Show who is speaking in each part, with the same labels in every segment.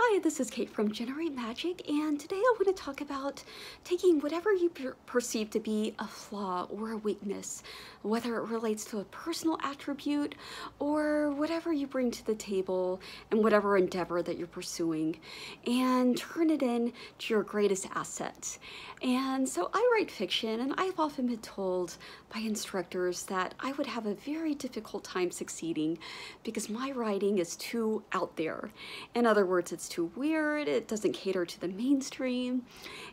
Speaker 1: Hi, this is Kate from Generate Magic, and today I want to talk about taking whatever you perceive to be a flaw or a weakness, whether it relates to a personal attribute or whatever you bring to the table and whatever endeavor that you're pursuing, and turn it into your greatest asset. And so I write fiction, and I've often been told by instructors that I would have a very difficult time succeeding because my writing is too out there. In other words, it's too weird, it doesn't cater to the mainstream.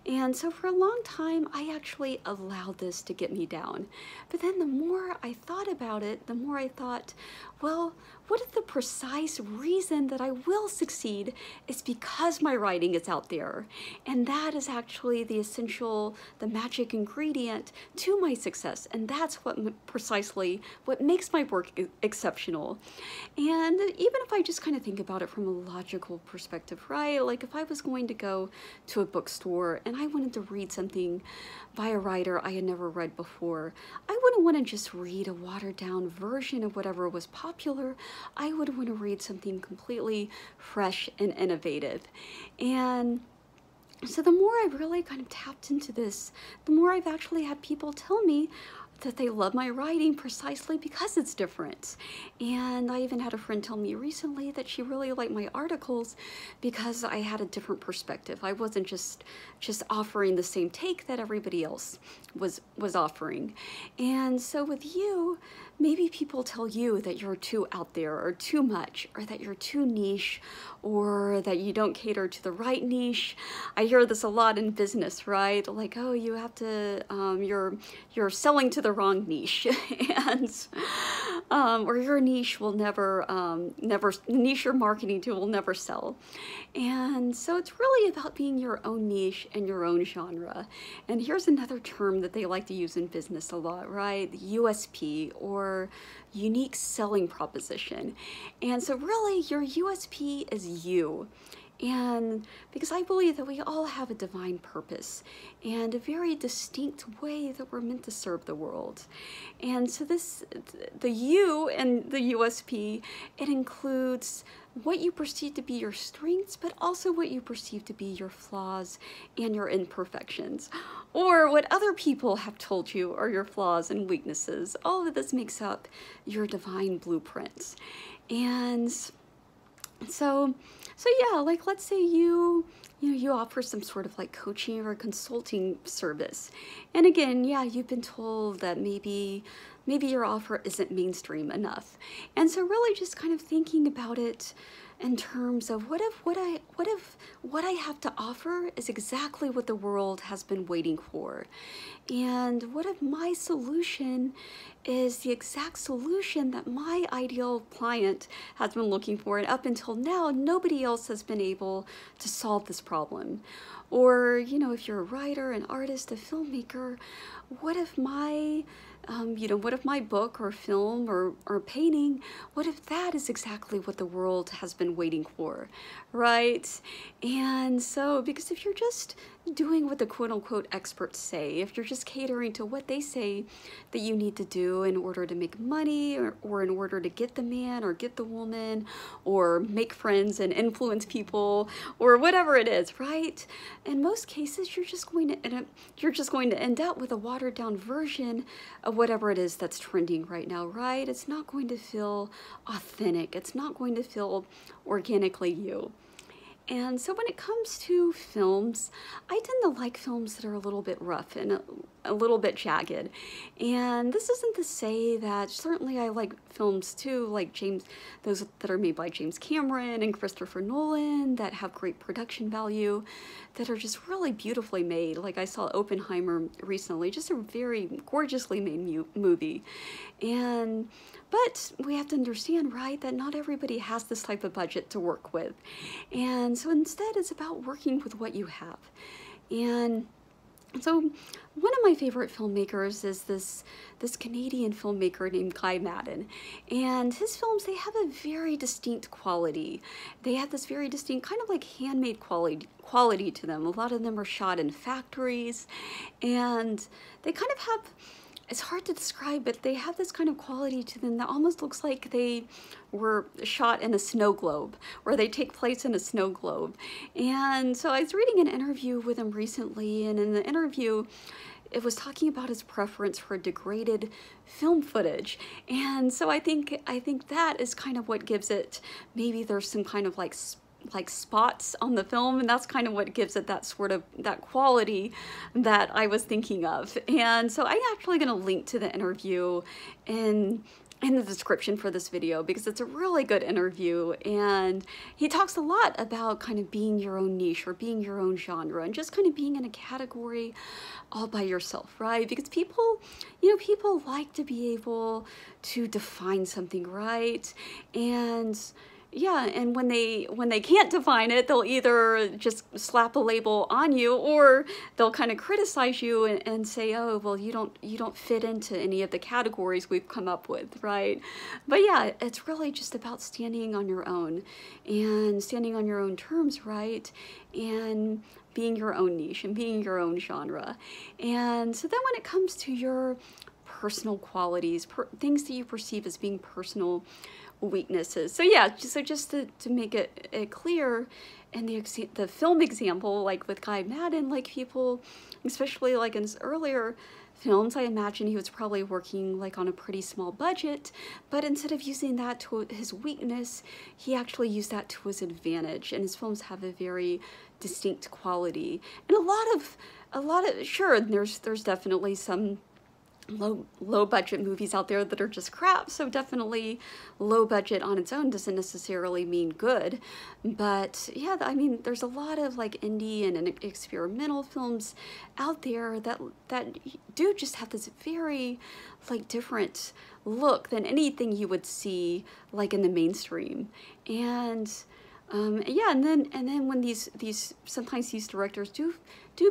Speaker 1: And so for a long time, I actually allowed this to get me down. But then the more I thought about it, the more I thought, well, what if the precise reason that I will succeed is because my writing is out there? And that is actually the essential, the magic ingredient to my success. And that's precisely what makes my work exceptional. And even if I just kind of think about it from a logical perspective, right? Like if I was going to go to a bookstore and I wanted to read something by a writer I had never read before, I wouldn't want to just read a watered down version of whatever was popular. I would want to read something completely fresh and innovative. And so the more I've really kind of tapped into this, the more I've actually had people tell me that they love my writing precisely because it's different. And I even had a friend tell me recently that she really liked my articles because I had a different perspective. I wasn't just offering the same take that everybody else was offering. And so with you, maybe people tell you that you're too out there or too much, or that you're too niche, or that you don't cater to the right niche. I hear this a lot in business, right? Like, oh, you have to, you're selling to the wrong niche, and or your niche will never, niche you're marketing to will never sell. And so it's really about being your own niche and your own genre. And here's another term that they like to use in business a lot, right? The USP, or unique selling proposition. And so really your USP is you. And because I believe that we all have a divine purpose and a very distinct way that we're meant to serve the world. And so the you and the USP, it includes what you perceive to be your strengths, but also what you perceive to be your flaws and your imperfections, or what other people have told you are your flaws and weaknesses. All of this makes up your divine blueprints. And so yeah, like let's say you offer some sort of like coaching or consulting service. And again, yeah, you've been told that maybe your offer isn't mainstream enough. And so really just kind of thinking about it in terms of what if what I have to offer is exactly what the world has been waiting for? And what if my solution is the exact solution that my ideal client has been looking for, and up until now nobody else has been able to solve this problem? Or, if you're a writer, an artist, a filmmaker, what if my what if my book or film or painting, what if that is exactly what the world has been waiting for, right? And so, because if you're just doing what the quote-unquote experts say, if you're just catering to what they say that you need to do in order to make money, or in order to get the man or get the woman, or make friends and influence people, or whatever it is, right? In most cases, you're just going to end up with a watered down version of whatever it is that's trending right now, right? It's not going to feel authentic. It's not going to feel organically you. And so when it comes to films, I tend to like films that are a little bit rough and a little bit jagged. And this isn't to say that, certainly I like films too, like those that are made by James Cameron and Christopher Nolan, that have great production value, that are just really beautifully made. Like I saw Oppenheimer recently, just a very gorgeously made movie. But we have to understand, right, that not everybody has this type of budget to work with. And so instead it's about working with what you have. And so one of my favorite filmmakers is this Canadian filmmaker named Guy Madden. And his films, they have a very distinct quality. They have this very distinct kind of like handmade quality to them. A lot of them are shot in factories, and they kind of have it's hard to describe, but they have this kind of quality to them that almost looks like they were shot in a snow globe, or they take place in a snow globe. And so I was reading an interview with him recently, and in the interview, it was talking about his preference for degraded film footage. And so I think that is kind of what gives it, maybe there's some kind of like spots on the film, and that's kind of what gives it that sort of that quality that I was thinking of. And so I'm actually going to link to the interview in the description for this video, because it's a really good interview, and he talks a lot about kind of being your own niche or being your own genre and just kind of being in a category all by yourself, right? Because people, you know, people like to be able to define something, right? And yeah, and when they can't define it, they'll either just slap a label on you, or they'll kind of criticize you and say, oh, well, you don't fit into any of the categories we've come up with, right? But yeah, it's really just about standing on your own and standing on your own terms, right? And being your own niche and being your own genre. And so then when it comes to your personal qualities, things that you perceive as being personal weaknesses. So yeah, so just to make it clear, in the film example, like with Guy Madden, like people, especially like in his earlier films, I imagine he was probably working like on a pretty small budget, but instead of using that to his weakness, he actually used that to his advantage, and his films have a very distinct quality. And a lot of sure, there's definitely some low budget movies out there that are just crap, so definitely low budget on its own doesn't necessarily mean good. But yeah, I mean, there's a lot of like indie and experimental films out there that do just have this very like different look than anything you would see like in the mainstream. And yeah, and then when sometimes these directors do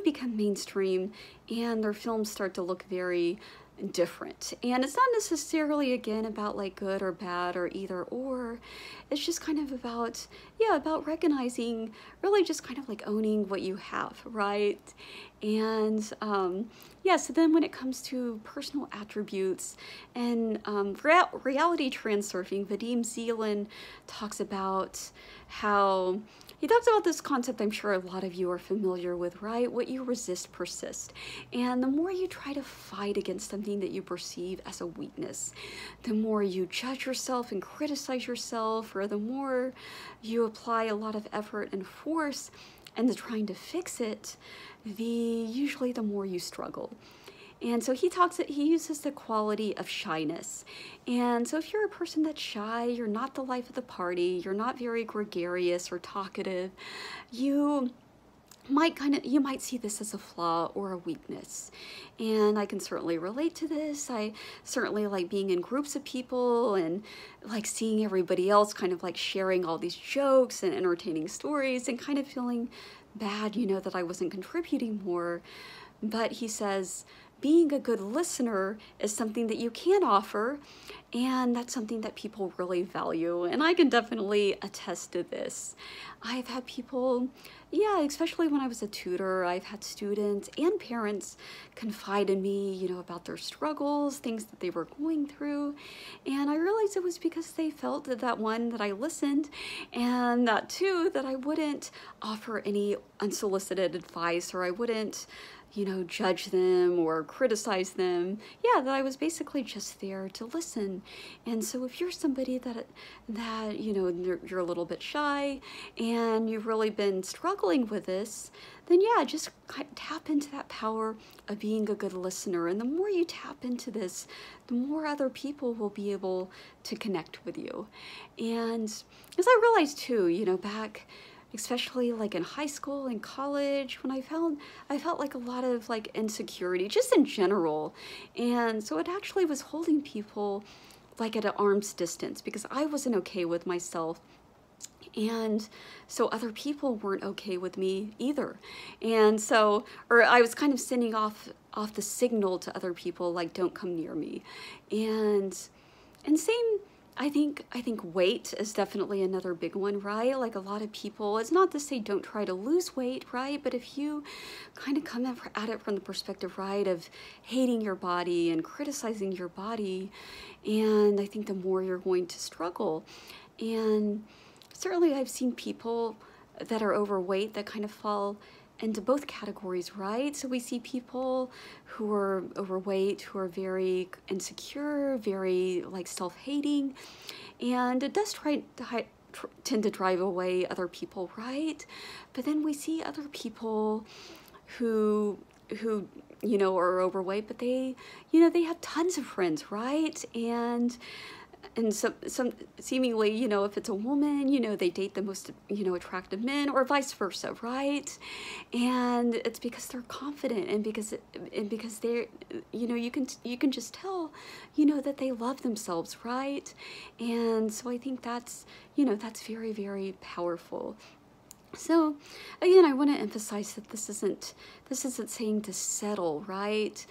Speaker 1: become mainstream, and their films start to look very different. And it's not necessarily, again, about like good or bad or either or. It's just kind of about, yeah, about recognizing, really just kind of like owning what you have, right? And yeah, so then when it comes to personal attributes and reality transurfing, Vadim Zeland talks about how he talks about this concept I'm sure a lot of you are familiar with, right? What you resist persists. And the more you try to fight against something that you perceive as a weakness, the more you judge yourself and criticize yourself, or the more you apply a lot of effort and force into trying to fix it, usually the more you struggle. And so he uses the quality of shyness. And so if you're a person that's shy, you're not the life of the party, you're not very gregarious or talkative, you might see this as a flaw or a weakness. And I can certainly relate to this. I certainly like being in groups of people and like seeing everybody else kind of like sharing all these jokes and entertaining stories, and kind of feeling bad, you know, that I wasn't contributing more. But he says, being a good listener is something that you can offer, and that's something that people really value. And I can definitely attest to this. I've had people, yeah, especially when I was a tutor, I've had students and parents confide in me, you know, about their struggles, things that they were going through. And I realized it was because they felt that one, that I listened, and that two, that I wouldn't offer any unsolicited advice, or I wouldn't, you know, judge them or criticize them. Yeah, that I was basically just there to listen. And so if you're somebody that you know, you're a little bit shy and you've really been struggling with this, then yeah, just tap into that power of being a good listener. And the more you tap into this, the more other people will be able to connect with you. And as I realized too, you know, back especially like in high school and college, when I felt like a lot of like insecurity just in general. And so it actually was holding people like at an arm's distance, because I wasn't okay with myself. And so other people weren't okay with me either. And so, or I was kind of sending off the signal to other people, like, don't come near me. And same I think weight is definitely another big one, right? Like a lot of people, it's not to say don't try to lose weight, right? But if you kind of come at it from the perspective, right, of hating your body and criticizing your body, and I think the more you're going to struggle. And certainly I've seen people that are overweight that kind of fall into both categories, right? So we see people who are overweight, who are very insecure, very like self-hating, and it does tend to drive away other people, right? But then we see other people who you know are overweight, but they they have tons of friends, right? And some seemingly, you know, if it's a woman, you know, they date the most, you know, attractive men, or vice versa, right? And it's because they're confident, and because they're, you know, you can just tell, you know, that they love themselves, right? And so I think that's, you know, that's very, very powerful. So again, I want to emphasize that this isn't saying to settle, right?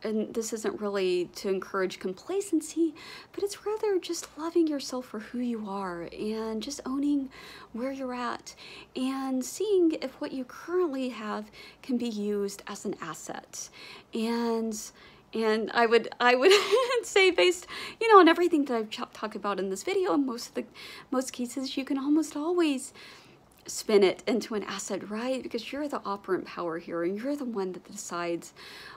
Speaker 1: And this isn't really to encourage complacency, but it's rather just loving yourself for who you are and just owning where you're at and seeing if what you currently have can be used as an asset. And I would say, based, you know, on everything that I've talked about in this video, in most cases, you can almost always spin it into an asset, right? Because you're the operant power here, and you're the one that decides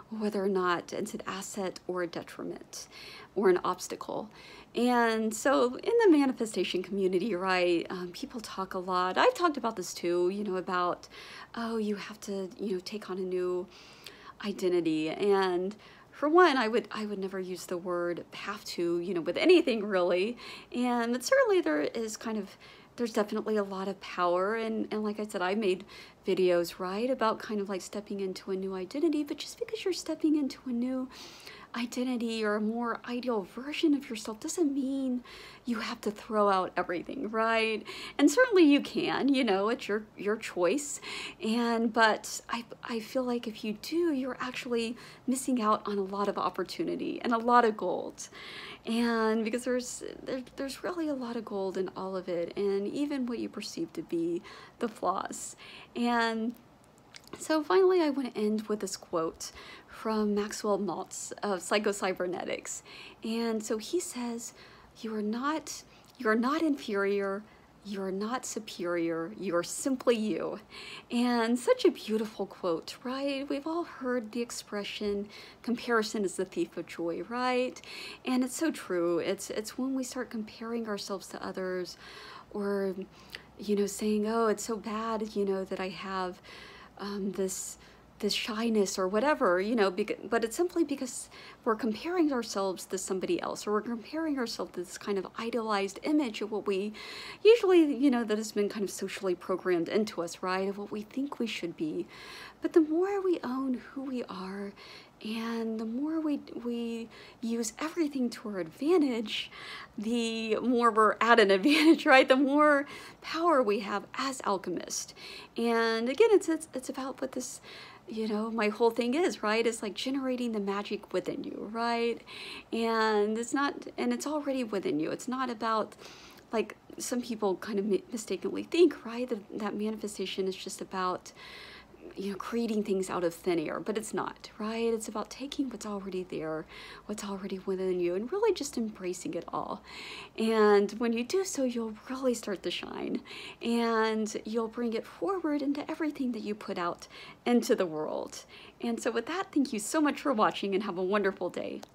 Speaker 1: whether or not it's an asset or a detriment or an obstacle. And so in the manifestation community, right, people talk a lot. I've talked about this too, you know, about, oh, you have to, you know, take on a new identity. And for one, I would never use the word have to, you know, with anything really. And certainly there's definitely a lot of power, and like I said, I made videos, right, about kind of like stepping into a new identity. But just because you're stepping into a new identity or a more ideal version of yourself doesn't mean you have to throw out everything, right? And certainly you can, you know, it's your choice. But I feel like if you do, you're actually missing out on a lot of opportunity and a lot of gold. And because there's really a lot of gold in all of it, and even what you perceive to be the flaws. And so finally, I want to end with this quote from Maxwell Maltz of Psychocybernetics. And so he says, you're not inferior, you're not superior, you're simply you. And such a beautiful quote, right? We've all heard the expression, comparison is the thief of joy, right? And it's so true. It's when we start comparing ourselves to others, or, you know, saying, oh, it's so bad, you know, that I have this shyness or whatever, you know, but it's simply because we're comparing ourselves to somebody else, or we're comparing ourselves to this kind of idealized image of what we usually, you know, that has been kind of socially programmed into us, right, of what we think we should be. But the more we own who we are, and the more we use everything to our advantage, the more we're at an advantage, right? The more power we have as alchemists. And again, it's about what this, you know, my whole thing is, right? It's like generating the magic within you, right? And it's already within you. It's not about, like some people kind of mistakenly think, right, that manifestation is just about, you know, creating things out of thin air, but it's not, right? It's about taking what's already there, what's already within you, and really just embracing it all. And when you do so, you'll really start to shine, and you'll bring it forward into everything that you put out into the world. And so with that, thank you so much for watching, and have a wonderful day.